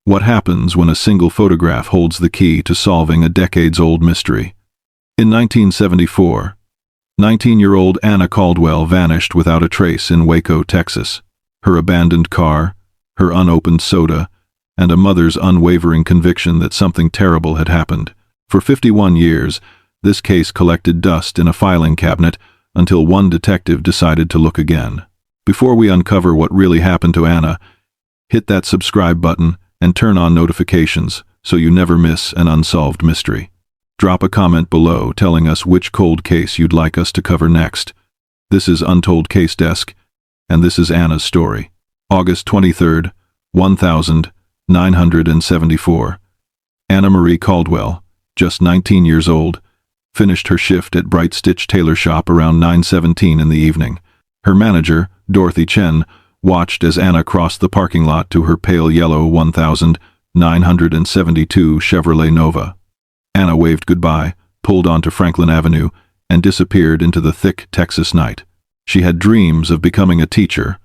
What happens when a single photograph holds the key to solving a decades-old mystery? In 1974, 19-year-old Anna Caldwell vanished without a trace in Waco, Texas. Her abandoned car, her unopened soda, and a mother's unwavering conviction that something terrible had happened. For 51 years, this case collected dust in a filing cabinet until one detective decided to look again. Before we uncover what really happened to Anna, hit that subscribe button and turn on notifications so you never miss an unsolved mystery. Drop a comment below telling us which cold case you'd like us to cover next. This is Untold Case Desk, and this is Anna's story. August 23, 1974. Anna Marie Caldwell, just 19 years old, finished her shift at Bright Stitch Tailor Shop around 9:17 in the evening. Her manager, Dorothy Chen, watched as Anna crossed the parking lot to her pale yellow 1972 Chevrolet Nova. Anna waved goodbye, pulled onto Franklin Avenue, and disappeared into the thick Texas night. She had dreams of becoming a teacher,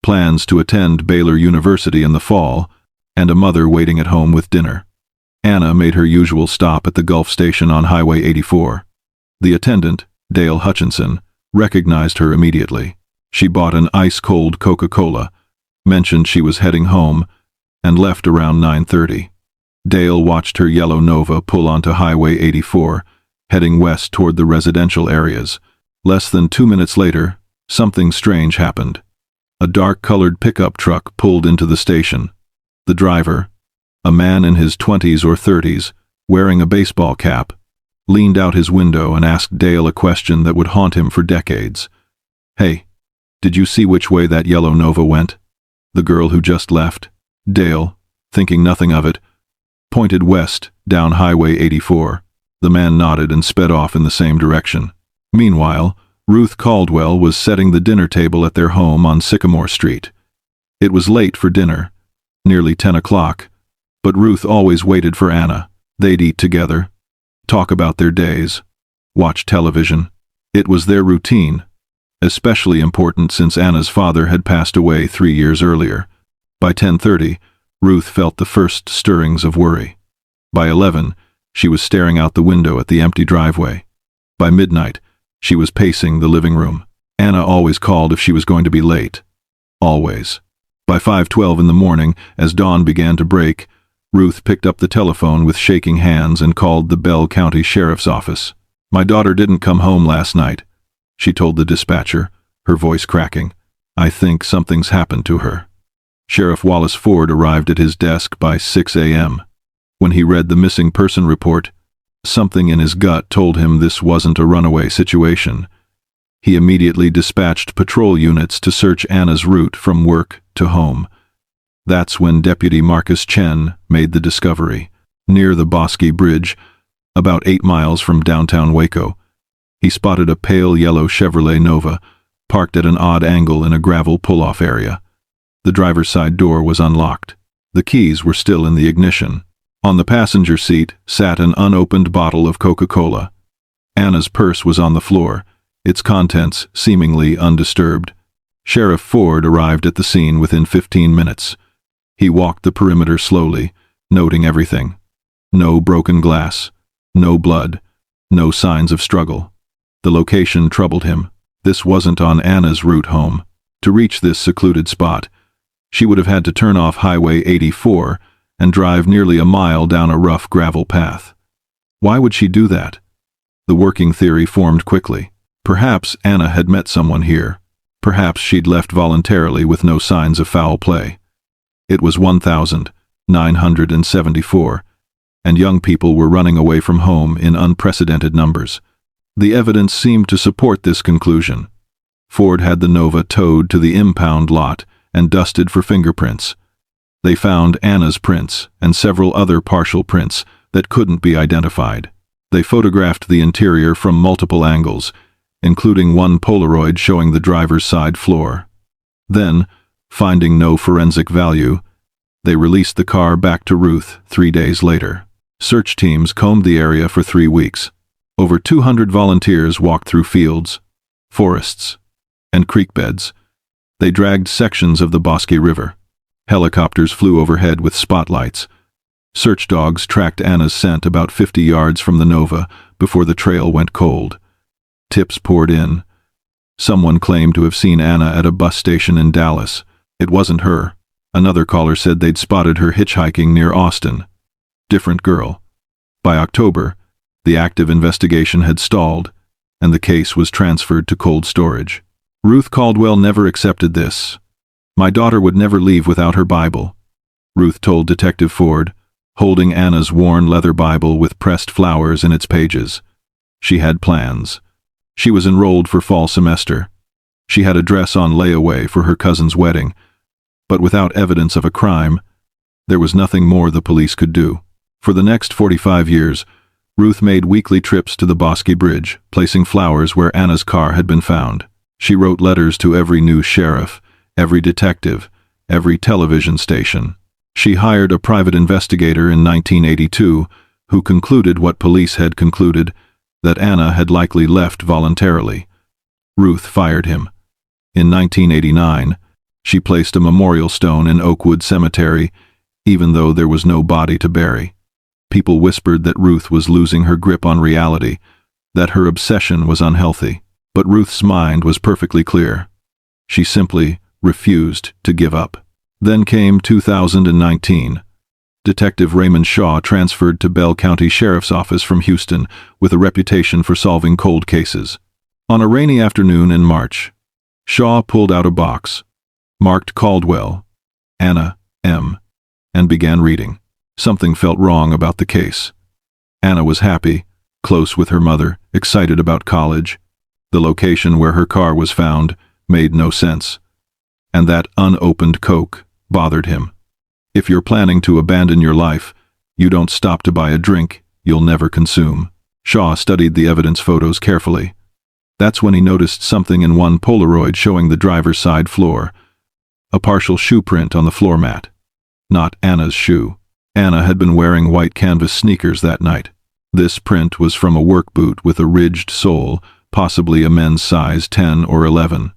plans to attend Baylor University in the fall, and a mother waiting at home with dinner. Anna made her usual stop at the Gulf Station on Highway 84. The attendant, Dale Hutchinson, recognized her immediately. She bought an ice-cold Coca-Cola, mentioned she was heading home, and left around 9:30. Dale watched her yellow Nova pull onto Highway 84, heading west toward the residential areas. Less than 2 minutes later, something strange happened. A dark-colored pickup truck pulled into the station. The driver, a man in his 20s or 30s, wearing a baseball cap, leaned out his window and asked Dale a question that would haunt him for decades. "Hey, did you see which way that yellow Nova went?" The girl who just left. Dale, thinking nothing of it, pointed west down Highway 84. The man nodded and sped off in the same direction. Meanwhile, Ruth Caldwell was setting the dinner table at their home on Sycamore Street. It was late for dinner, nearly 10 o'clock, but Ruth always waited for Anna. They'd eat together, talk about their days, watch television. It was their routine, especially important since Anna's father had passed away 3 years earlier. By 10:30, Ruth felt the first stirrings of worry. By 11, she was staring out the window at the empty driveway. By midnight, she was pacing the living room. Anna always called if she was going to be late. Always. By 5:12 in the morning, as dawn began to break, Ruth picked up the telephone with shaking hands and called the Bell County Sheriff's Office. "My daughter didn't come home last night," she told the dispatcher, her voice cracking. "I think something's happened to her." Sheriff Wallace Ford arrived at his desk by 6 a.m. When he read the missing person report, something in his gut told him this wasn't a runaway situation. He immediately dispatched patrol units to search Anna's route from work to home. That's when Deputy Marcus Chen made the discovery. Near the Bosque Bridge, about 8 miles from downtown Waco, he spotted a pale yellow Chevrolet Nova, parked at an odd angle in a gravel pull-off area. The driver's side door was unlocked. The keys were still in the ignition. On the passenger seat sat an unopened bottle of Coca-Cola. Anna's purse was on the floor, its contents seemingly undisturbed. Sheriff Ford arrived at the scene within 15 minutes. He walked the perimeter slowly, noting everything. No broken glass, no blood, no signs of struggle. The location troubled him. This wasn't on Anna's route home. To reach this secluded spot, she would have had to turn off Highway 84 and drive nearly a mile down a rough gravel path. Why would she do that? The working theory formed quickly. Perhaps Anna had met someone here. Perhaps she'd left voluntarily with no signs of foul play. It was 1974, and young people were running away from home in unprecedented numbers. The evidence seemed to support this conclusion. Ford had the Nova towed to the impound lot and dusted for fingerprints. They found Anna's prints and several other partial prints that couldn't be identified. They photographed the interior from multiple angles, including one Polaroid showing the driver's side floor. Then, finding no forensic value, they released the car back to Ruth 3 days later. Search teams combed the area for 3 weeks. Over 200 volunteers walked through fields, forests, and creek beds. They dragged sections of the Bosque River, Helicopters flew overhead with spotlights. Search dogs tracked Anna's scent about 50 yards from the Nova before the trail went cold. Tips poured in. Someone claimed to have seen Anna at a bus station in Dallas. It wasn't her. Another caller said they'd spotted her hitchhiking near Austin. Different girl. By October, the active investigation had stalled, and the case was transferred to cold storage. Ruth Caldwell never accepted this. "My daughter would never leave without her Bible," Ruth told Detective Ford, holding Anna's worn leather Bible with pressed flowers in its pages. She had plans. She was enrolled for fall semester. She had a dress on layaway for her cousin's wedding, but without evidence of a crime, there was nothing more the police could do. For the next 45 years, Ruth made weekly trips to the Bosque Bridge, placing flowers where Anna's car had been found. She wrote letters to every new sheriff, every detective, every television station. She hired a private investigator in 1982 who concluded what police had concluded, that Anna had likely left voluntarily. Ruth fired him. In 1989, she placed a memorial stone in Oakwood Cemetery, even though there was no body to bury. People whispered that Ruth was losing her grip on reality, that her obsession was unhealthy. But Ruth's mind was perfectly clear. She simply refused to give up. Then came 2019. Detective Raymond Shaw transferred to Bell County Sheriff's Office from Houston with a reputation for solving cold cases. On a rainy afternoon in March, Shaw pulled out a box, marked Caldwell, Anna M., and began reading. Something felt wrong about the case. Anna was happy, close with her mother, excited about college. The location where her car was found made no sense. And that unopened Coke bothered him. If you're planning to abandon your life, you don't stop to buy a drink you'll never consume. Shaw studied the evidence photos carefully. That's when he noticed something in one Polaroid showing the driver's side floor. A partial shoe print on the floor mat. Not Anna's shoe. Anna had been wearing white canvas sneakers that night. This print was from a work boot with a ridged sole, possibly a men's size 10 or 11.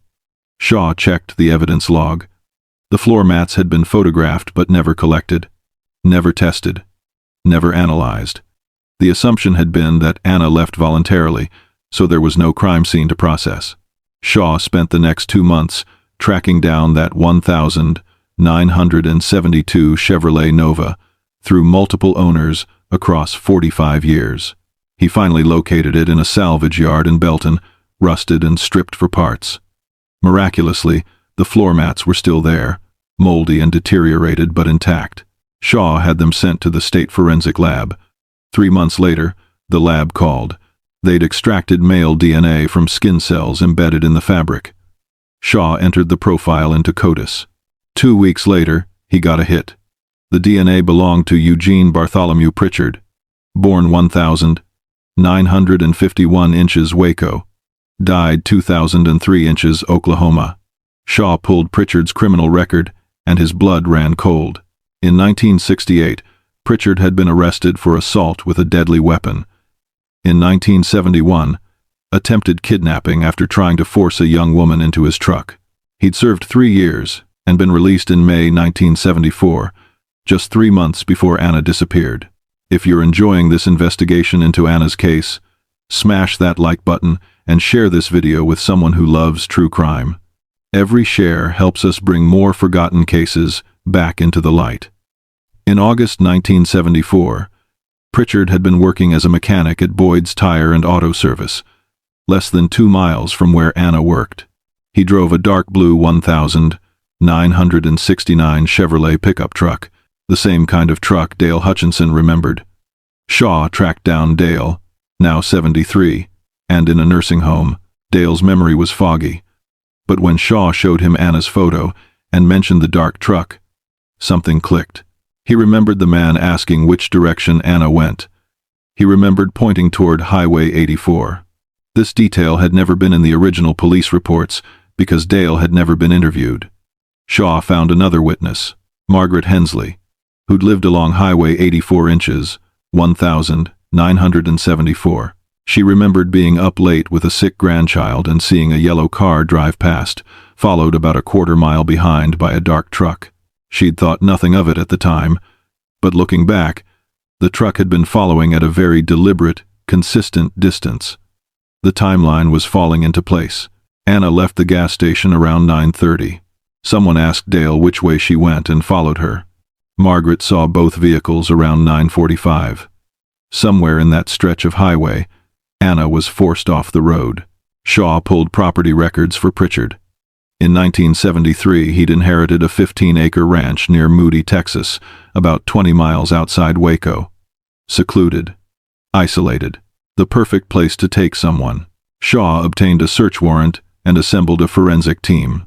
Shaw checked the evidence log. The floor mats had been photographed but never collected, never tested, never analyzed. The assumption had been that Anna left voluntarily, so there was no crime scene to process. Shaw spent the next 2 months tracking down that 1,972 Chevrolet Nova through multiple owners across 45 years. He finally located it in a salvage yard in Belton, rusted and stripped for parts. Miraculously, the floor mats were still there, moldy and deteriorated but intact. Shaw had them sent to the state forensic lab. 3 months later, the lab called. They'd extracted male DNA from skin cells embedded in the fabric. Shaw entered the profile into CODIS. 2 weeks later, he got a hit. The DNA belonged to Eugene Bartholomew Pritchard, born 1,951 inches Waco, died 2,003 inches Oklahoma. Shaw pulled Pritchard's criminal record, and his blood ran cold. In 1968, Pritchard had been arrested for assault with a deadly weapon. In 1971, attempted kidnapping after trying to force a young woman into his truck. He'd served 3 years and been released in May 1974, just 3 months before Anna disappeared. If you're enjoying this investigation into Anna's case, smash that like button and share this video with someone who loves true crime. Every share helps us bring more forgotten cases back into the light. In August 1974, Pritchard had been working as a mechanic at Boyd's Tire and Auto Service, less than 2 miles from where Anna worked. He drove a dark blue 1,969 Chevrolet pickup truck, the same kind of truck Dale Hutchinson remembered. Shaw tracked down Dale, now 73, and in a nursing home. Dale's memory was foggy. But when Shaw showed him Anna's photo and mentioned the dark truck, something clicked. He remembered the man asking which direction Anna went. He remembered pointing toward Highway 84. This detail had never been in the original police reports because Dale had never been interviewed. Shaw found another witness, Margaret Hensley, who'd lived along Highway 84 inches, 1,974. She remembered being up late with a sick grandchild and seeing a yellow car drive past, followed about a quarter mile behind by a dark truck. She'd thought nothing of it at the time, but looking back, the truck had been following at a very deliberate, consistent distance. The timeline was falling into place. Anna left the gas station around 9:30. Someone asked Dale which way she went and followed her. Margaret saw both vehicles around 9:45. Somewhere in that stretch of highway, Anna was forced off the road. Shaw pulled property records for Pritchard. In 1973, he'd inherited a 15-acre ranch near Moody, Texas, about 20 miles outside Waco. Secluded, isolated, the perfect place to take someone. Shaw obtained a search warrant and assembled a forensic team.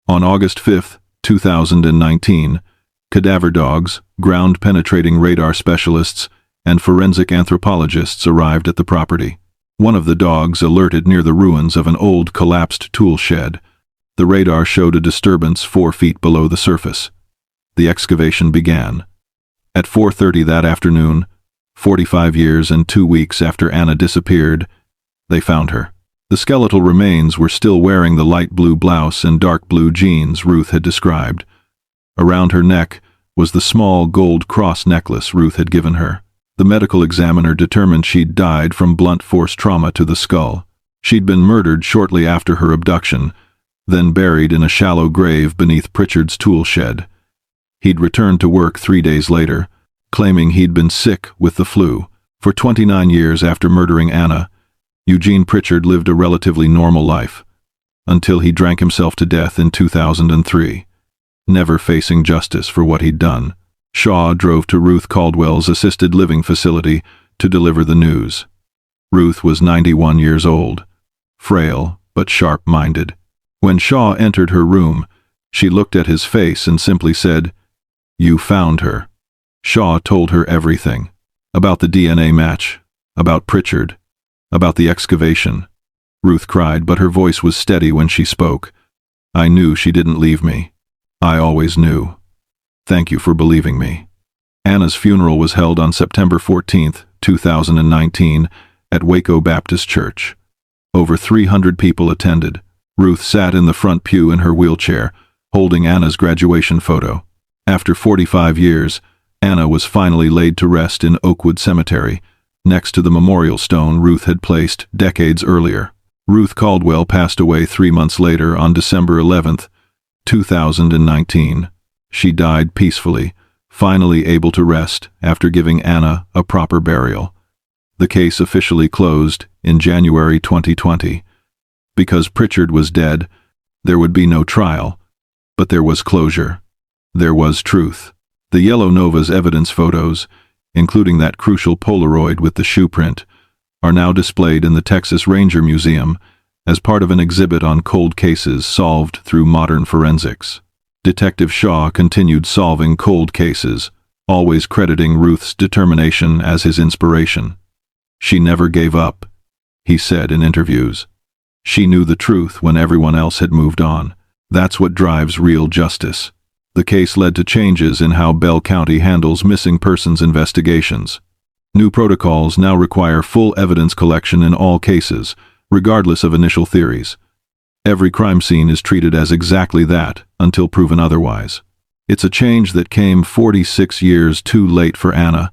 On August 5, 2019, cadaver dogs, ground-penetrating radar specialists, and forensic anthropologists arrived at the property. One of the dogs alerted near the ruins of an old collapsed tool shed. The radar showed a disturbance 4 feet below the surface. The excavation began. At 4:30 that afternoon, 45 years and 2 weeks after Anna disappeared, they found her. The skeletal remains were still wearing the light blue blouse and dark blue jeans Ruth had described. Around her neck was the small gold cross necklace Ruth had given her. The medical examiner determined she'd died from blunt force trauma to the skull. She'd been murdered shortly after her abduction, then buried in a shallow grave beneath Pritchard's tool shed. He'd returned to work 3 days later, claiming he'd been sick with the flu. For 29 years after murdering Anna, Eugene Pritchard lived a relatively normal life, until he drank himself to death in 2003, never facing justice for what he'd done. Shaw drove to Ruth Caldwell's assisted living facility to deliver the news. Ruth was 91 years old, frail but sharp-minded. When Shaw entered her room, she looked at his face and simply said, "You found her." Shaw told her everything. About the DNA match, about Pritchard, about the excavation. Ruth cried, but her voice was steady when she spoke. "I knew she didn't leave me. I always knew. Thank you for believing me." Anna's funeral was held on September 14, 2019, at Waco Baptist Church. Over 300 people attended. Ruth sat in the front pew in her wheelchair, holding Anna's graduation photo. After 45 years, Anna was finally laid to rest in Oakwood Cemetery, next to the memorial stone Ruth had placed decades earlier. Ruth Caldwell passed away 3 months later on December 11, 2019. She died peacefully, finally able to rest after giving Anna a proper burial. The case officially closed in January 2020. Because Pritchard was dead, there would be no trial, but there was closure. There was truth. The Yellow Nova's evidence photos, including that crucial Polaroid with the shoe print, are now displayed in the Texas Ranger Museum as part of an exhibit on cold cases solved through modern forensics. Detective Shaw continued solving cold cases, always crediting Ruth's determination as his inspiration. "She never gave up," he said in interviews. "She knew the truth when everyone else had moved on. That's what drives real justice." The case led to changes in how Bell County handles missing persons investigations. New protocols now require full evidence collection in all cases, regardless of initial theories. Every crime scene is treated as exactly that until proven otherwise. It's a change that came 46 years too late for Anna,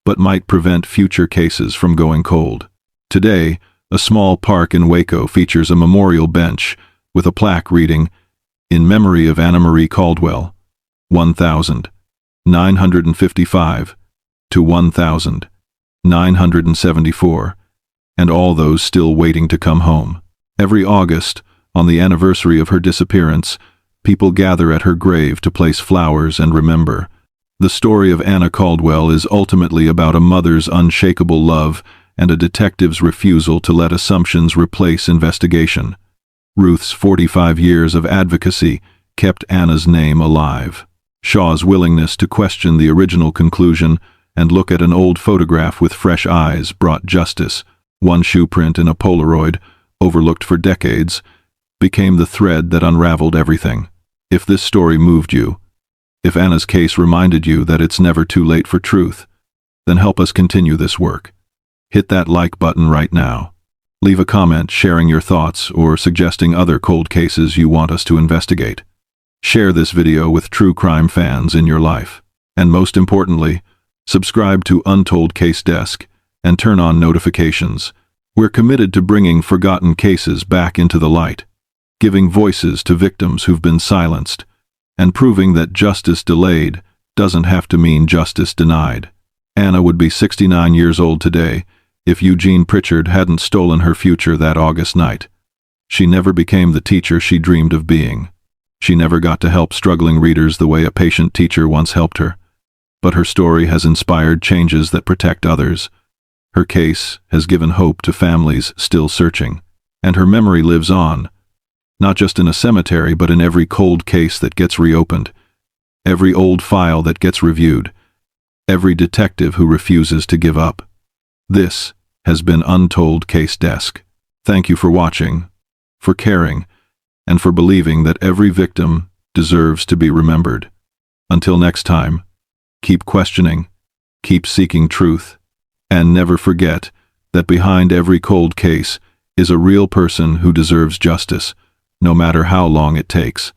but might prevent future cases from going cold. Today, a small park in Waco features a memorial bench with a plaque reading, "In memory of Anna Marie Caldwell, 1955 to 1974, and all those still waiting to come home." Every August, on the anniversary of her disappearance, people gather at her grave to place flowers and remember. The story of Anna Caldwell is ultimately about a mother's unshakable love and a detective's refusal to let assumptions replace investigation. Ruth's 45 years of advocacy kept Anna's name alive. Shaw's willingness to question the original conclusion and look at an old photograph with fresh eyes brought justice. One shoe print in a Polaroid, overlooked for decades, became the thread that unraveled everything. If this story moved you, if Anna's case reminded you that it's never too late for truth, then help us continue this work. Hit that like button right now. Leave a comment sharing your thoughts or suggesting other cold cases you want us to investigate. Share this video with true crime fans in your life. And most importantly, subscribe to Untold Case Desk and turn on notifications. We're committed to bringing forgotten cases back into the light, giving voices to victims who've been silenced, and proving that justice delayed doesn't have to mean justice denied. Anna would be 69 years old today if Eugene Pritchard hadn't stolen her future that August night. She never became the teacher she dreamed of being. She never got to help struggling readers the way a patient teacher once helped her. But her story has inspired changes that protect others. Her case has given hope to families still searching, and her memory lives on, not just in a cemetery but in every cold case that gets reopened, every old file that gets reviewed, every detective who refuses to give up. This has been Untold Case Desk. Thank you for watching, for caring, and for believing that every victim deserves to be remembered. Until next time, keep questioning, keep seeking truth, and never forget that behind every cold case is a real person who deserves justice, no matter how long it takes.